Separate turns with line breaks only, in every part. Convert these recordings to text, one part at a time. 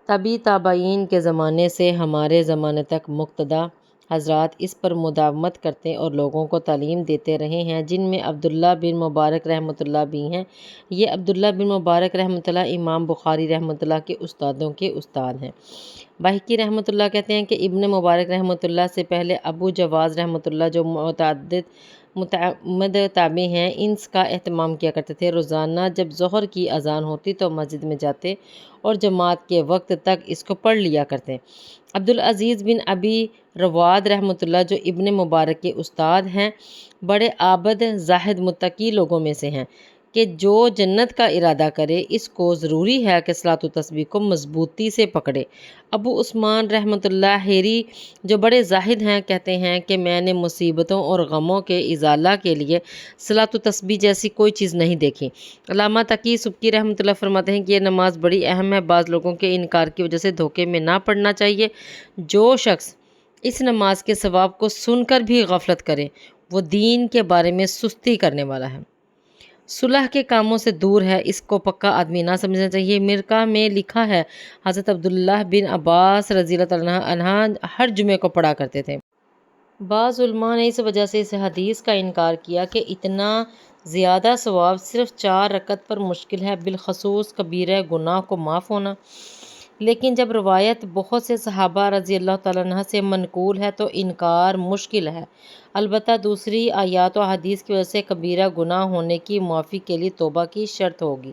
طبی تابعین کے زمانے سے ہمارے زمانے تک مقتدی حضرات اس پر مداومت کرتے اور لوگوں کو تعلیم دیتے رہے ہیں، جن میں عبداللہ بن مبارک رحمۃ اللہ بھی ہیں۔ یہ عبداللہ بن مبارک رحمۃ اللہ امام بخاری رحمۃ اللہ کے استادوں کے استاد ہیں۔ بحقی رحمۃ اللہ کہتے ہیں کہ ابن مبارک رحمۃ اللہ سے پہلے ابو جواز رحمۃ اللہ جو متعمد تابع ہیں، اس کا اہتمام کیا کرتے تھے۔ روزانہ جب ظہر کی اذان ہوتی تو مسجد میں جاتے اور جماعت کے وقت تک اس کو پڑھ لیا کرتے۔ عبدالعزیز بن ابی رواد رحمۃ اللہ جو ابن مبارک کے استاد ہیں، بڑے عابد زاہد متقی لوگوں میں سے ہیں کہ جو جنت کا ارادہ کرے اس کو ضروری ہے کہ صلاۃ و تسبیح کو مضبوطی سے پکڑے۔ ابو عثمان رحمۃ اللہ حیری جو بڑے زاہد ہیں کہتے ہیں کہ میں نے مصیبتوں اور غموں کے ازالہ کے لیے صلاۃ و تسبیح جیسی کوئی چیز نہیں دیکھی۔ علامہ تقی سبکی رحمۃ اللہ فرماتے ہیں کہ یہ نماز بڑی اہم ہے، بعض لوگوں کے انکار کی وجہ سے دھوکے میں نہ پڑنا چاہیے۔ جو شخص اس نماز کے ثواب کو سن کر بھی غفلت کرے وہ دین کے بارے میں سستی کرنے والا ہے، صلح کے کاموں سے دور ہے، اس کو پکا آدمی نہ سمجھنا چاہیے۔ مرقہ میں لکھا ہے حضرت عبداللہ بن عباس رضی اللہ عنہ ہر جمعے کو پڑھا کرتے تھے۔ بعض علماء نے اس وجہ سے اس حدیث کا انکار کیا کہ اتنا زیادہ ثواب صرف 4 رکعت پر مشکل ہے، بالخصوص کبیرہ گناہ کو معاف ہونا۔ لیکن جب روایت بہت سے صحابہ رضی اللہ تعالیٰ عنہ سے منقول ہے تو انکار مشکل ہے۔ البتہ دوسری آیات و احادیث کی وجہ سے کبیرہ گناہ ہونے کی معافی کے لیے توبہ کی شرط ہوگی۔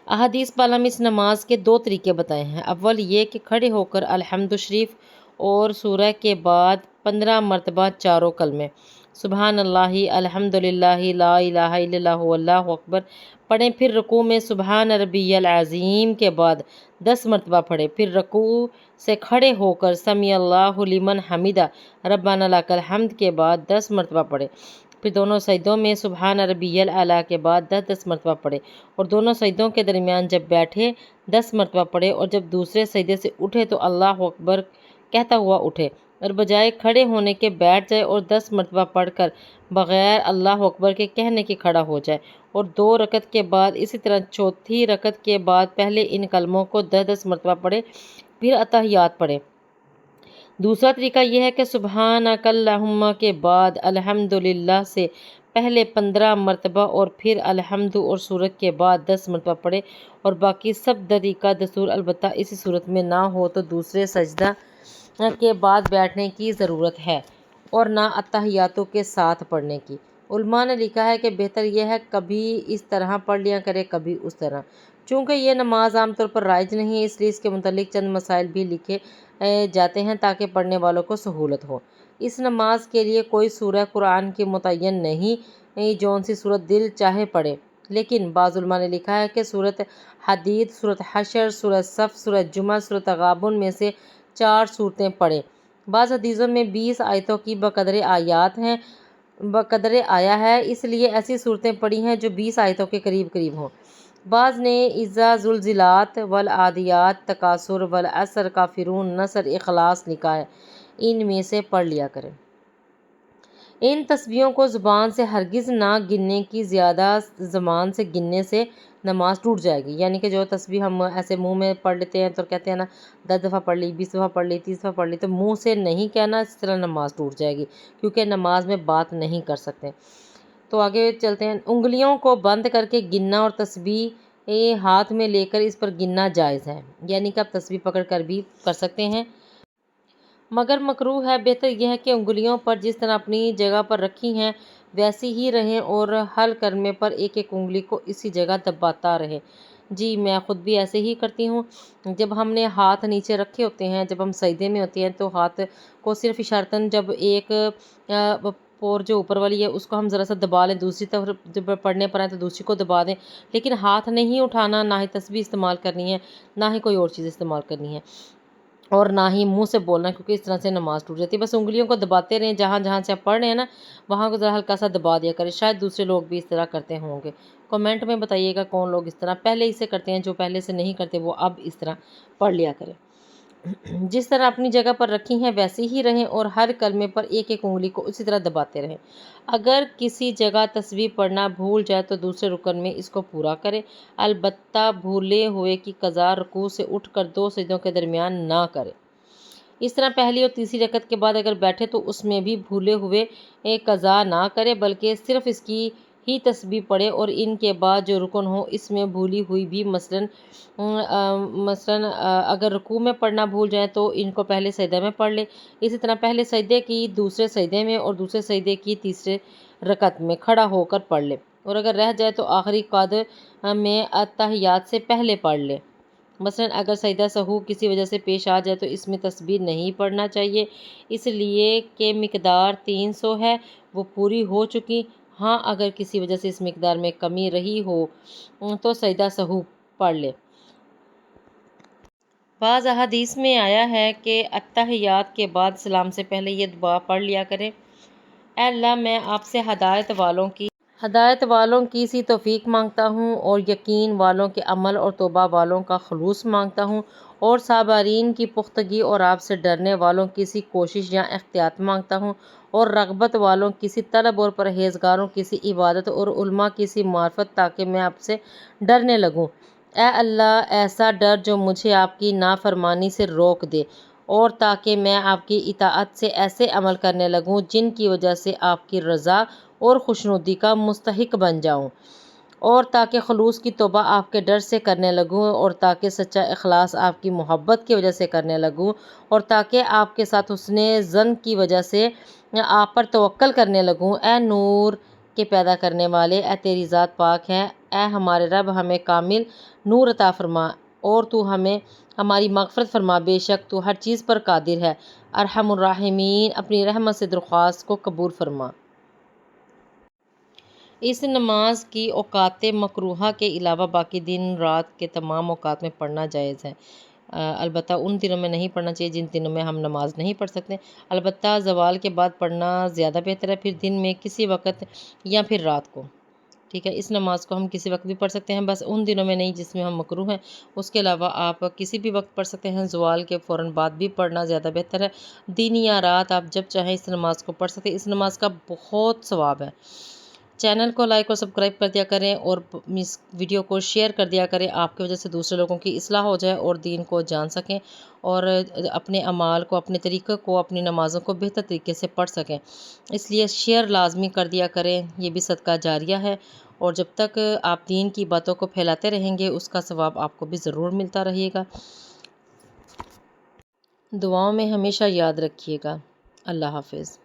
احادیث بالا میں اس نماز کے 2 طریقے بتائے ہیں۔ اول یہ کہ کھڑے ہو کر الحمد شریف اور سورہ کے بعد 15 مرتبہ چاروں کلمے سبحان اللہ، الحمد للہ، لا الہ الا اللہ، واللہ اکبر پڑھیں، پھر رکوع میں سبحان ربی العظیم کے بعد 10 مرتبہ پڑھیں، پھر رکوع سے کھڑے ہو کر سمیع اللہ لمن حمدہ ربنا لک الحمد کے بعد 10 مرتبہ پڑھیں، پھر دونوں سجدوں میں سبحان ربی الاعلیٰ کے بعد 10 مرتبہ پڑھیں اور دونوں سجدوں کے درمیان جب بیٹھے 10 مرتبہ پڑھیں اور جب دوسرے سجدے سے اٹھے تو اللہ اکبر کہتا ہوا اٹھے اور بجائے کھڑے ہونے کے بیٹھ جائے اور 10 مرتبہ پڑھ کر بغیر اللہ اکبر کے کہنے کے کھڑا ہو جائے اور 2 رکعت کے بعد اسی طرح چوتھی رکعت کے بعد پہلے ان کلموں کو 10 مرتبہ پڑھے، پھر اتحیات پڑھے۔ دوسرا طریقہ یہ ہے کہ سبحانک اللہم کے بعد الحمدللہ سے پہلے 15 مرتبہ اور پھر الحمد اور سورت کے بعد 10 مرتبہ پڑھے اور باقی سب طریقہ دستور، البتہ اسی صورت میں نہ ہو تو دوسرے سجدہ کے بعد بیٹھنے کی ضرورت ہے اور نہ اتحیاتوں کے ساتھ پڑھنے کی۔ علماء نے لکھا ہے کہ بہتر یہ ہے کبھی اس طرح پڑھ لیا کرے کبھی اس طرح۔ چونکہ یہ نماز عام طور پر رائج نہیں ہے اس لیے اس کے متعلق چند مسائل بھی لکھے جاتے ہیں تاکہ پڑھنے والوں کو سہولت ہو۔ اس نماز کے لیے کوئی سورہ قرآن کی متعین نہیں، جون سی سورت دل چاہے پڑھے، لیکن بعض علماء نے لکھا ہے کہ سورۃ حدید، سورۃ حشر، سورۃ صف، سورۃ جمعہ، سورۃ تغابن میں سے 4 صورتیں پڑھیں۔ بعض حدیثوں میں 20 آیتوں کی بقدر آیا ہے، اس لیے ایسی صورتیں پڑھی ہیں جو 20 آیتوں کے قریب قریب ہوں۔ بعض نے اذا زلزلات، والعادیات، تکاثر، والعصر، کافرون، نصر، اخلاص لکھا ہے، ان میں سے پڑھ لیا کریں۔ ان تسبیحوں کو زبان سے ہرگز نہ گننے کی، زیادہ زبان سے گننے سے نماز ٹوٹ جائے گی۔ یعنی کہ جو تسبیح ہم ایسے منہ میں پڑھ لیتے ہیں تو کہتے ہیں نا 10 دفعہ پڑھ لی، 20 دفعہ پڑھ لی، 30 دفعہ پڑھ لی، تو منہ سے نہیں کہنا، اس طرح نماز ٹوٹ جائے گی کیونکہ نماز میں بات نہیں کر سکتے۔ تو آگے چلتے ہیں۔ انگلیوں کو بند کر کے گننا اور تسبیح ہاتھ میں لے کر اس پر گننا جائز ہے، یعنی کہ آپ تسبیح پکڑ کر بھی کر سکتے ہیں، مگر مکروہ ہے۔ بہتر یہ ہے کہ انگلیوں پر جس طرح اپنی جگہ پر رکھی ہیں ویسی ہی رہیں اور حل کرنے پر ایک ایک انگلی کو اسی جگہ دباتا رہے۔ جی میں خود بھی ایسے ہی کرتی ہوں۔ جب ہم نے ہاتھ نیچے رکھے ہوتے ہیں، جب ہم سجدے میں ہوتے ہیں تو ہاتھ کو صرف اشارتاً جب ایک پور جو اوپر والی ہے اس کو ہم ذرا سا دبا لیں، دوسری طرف جب پڑھنے پر آئیں تو دوسری کو دبا دیں، لیکن ہاتھ نہیں اٹھانا، نہ ہی تسبیح استعمال کرنی ہے، نہ ہی کوئی اور چیز استعمال کرنی ہے اور نہ ہی منہ سے بولنا، کیونکہ اس طرح سے نماز ٹوٹ جاتی ہے۔ بس انگلیوں کو دباتے رہیں، جہاں جہاں سے آپ پڑھ رہے ہیں نا وہاں کو ذرا ہلکا سا دبا دیا کریں، شاید دوسرے لوگ بھی اس طرح کرتے ہوں گے۔ کمنٹ میں بتائیے گا کون لوگ اس طرح پہلے اسے کرتے ہیں، جو پہلے سے نہیں کرتے وہ اب اس طرح پڑھ لیا کریں۔ جس طرح اپنی جگہ پر رکھی ہیں ویسی ہی رہیں اور ہر کلمے پر ایک ایک انگلی کو اسی طرح دباتے رہیں۔ اگر کسی جگہ تسبیح پڑھنا بھول جائے تو دوسرے رکن میں اس کو پورا کرے، البتہ بھولے ہوئے کی قضا رکوع سے اٹھ کر 2 سجدوں کے درمیان نہ کرے۔ اس طرح پہلی اور تیسری رکعت کے بعد اگر بیٹھے تو اس میں بھی بھولے ہوئے قضا نہ کرے بلکہ صرف اس کی ہی تسبیح پڑھے، اور ان کے بعد جو رکن ہو اس میں بھولی ہوئی بھی مثلاً اگر رکوع میں پڑھنا بھول جائیں تو ان کو پہلے سجدے میں پڑھ لے، اسی طرح پہلے سجدے کی دوسرے سجدے میں اور دوسرے سجدے کی تیسرے رکعت میں کھڑا ہو کر پڑھ لے، اور اگر رہ جائے تو آخری قعدہ میں اتحیات سے پہلے پڑھ لے۔ مثلاً اگر سجدہ سہو کسی وجہ سے پیش آ جائے تو اس میں تسبیح نہیں پڑھنا چاہیے، اس لیے کہ مقدار 300 ہے، وہ پوری ہو چکی۔ ہاں اگر کسی وجہ سے اس مقدار میں کمی رہی ہو تو سجدہ سہو پڑھ لے۔ بعض احادیث میں آیا ہے کہ اتحیات کے بعد سلام سے پہلے یہ دعا پڑھ لیا کریں: اے اللہ، میں آپ سے ہدایت والوں کی سی توفیق مانگتا ہوں، اور یقین والوں کے عمل اور توبہ والوں کا خلوص مانگتا ہوں، اور صابرین کی پختگی اور آپ سے ڈرنے والوں کی سی کوشش یا احتیاط مانگتا ہوں، اور رغبت والوں کی سی طلب اور پرہیزگاروں کی سی عبادت اور علماء کی سی معرفت، تاکہ میں آپ سے ڈرنے لگوں۔ اے اللہ، ایسا ڈر جو مجھے آپ کی نافرمانی سے روک دے، اور تاکہ میں آپ کی اطاعت سے ایسے عمل کرنے لگوں جن کی وجہ سے آپ کی رضا اور خوشنودی کا مستحق بن جاؤں، اور تاکہ خلوص کی توبہ آپ کے ڈر سے کرنے لگوں، اور تاکہ سچا اخلاص آپ کی محبت کی وجہ سے کرنے لگوں، اور تاکہ آپ کے ساتھ حسن ظن کی وجہ سے آپ پر توکل کرنے لگوں۔ اے نور کے پیدا کرنے والے، اے تیری ذات پاک ہے، اے ہمارے رب، ہمیں کامل نور عطا فرما، اور تو ہمیں ہماری مغفرت فرما، بے شک تو ہر چیز پر قادر ہے۔ ارحم الراحمین، اپنی رحمت سے درخواست کو قبول فرما۔ اس نماز کی اوقات مکروہہ کے علاوہ باقی دن رات کے تمام اوقات میں پڑھنا جائز ہے، البتہ ان دنوں میں نہیں پڑھنا چاہیے جن دنوں میں ہم نماز نہیں پڑھ سکتے، البتہ زوال کے بعد پڑھنا زیادہ بہتر ہے، پھر دن میں کسی وقت یا پھر رات کو۔ ٹھیک ہے، اس نماز کو ہم کسی وقت بھی پڑھ سکتے ہیں، بس ان دنوں میں نہیں جس میں ہم مکروہ ہیں، اس کے علاوہ آپ کسی بھی وقت پڑھ سکتے ہیں، زوال کے فوراً بعد بھی پڑھنا زیادہ بہتر ہے، دن یا رات آپ جب چاہیں اس نماز کو پڑھ سکتے ہیں، اس نماز کا بہت ثواب ہے۔ چینل کو لائک اور سبسکرائب کر دیا کریں، اور اس ویڈیو کو شیئر کر دیا کریں، آپ کی وجہ سے دوسرے لوگوں کی اصلاح ہو جائے اور دین کو جان سکیں، اور اپنے اعمال کو، اپنے طریقے کو، اپنی نمازوں کو بہتر طریقے سے پڑھ سکیں، اس لیے شیئر لازمی کر دیا کریں، یہ بھی صدقہ جاریہ ہے، اور جب تک آپ دین کی باتوں کو پھیلاتے رہیں گے اس کا ثواب آپ کو بھی ضرور ملتا رہے گا۔ دعاؤں میں ہمیشہ یاد رکھیے گا۔ اللہ حافظ۔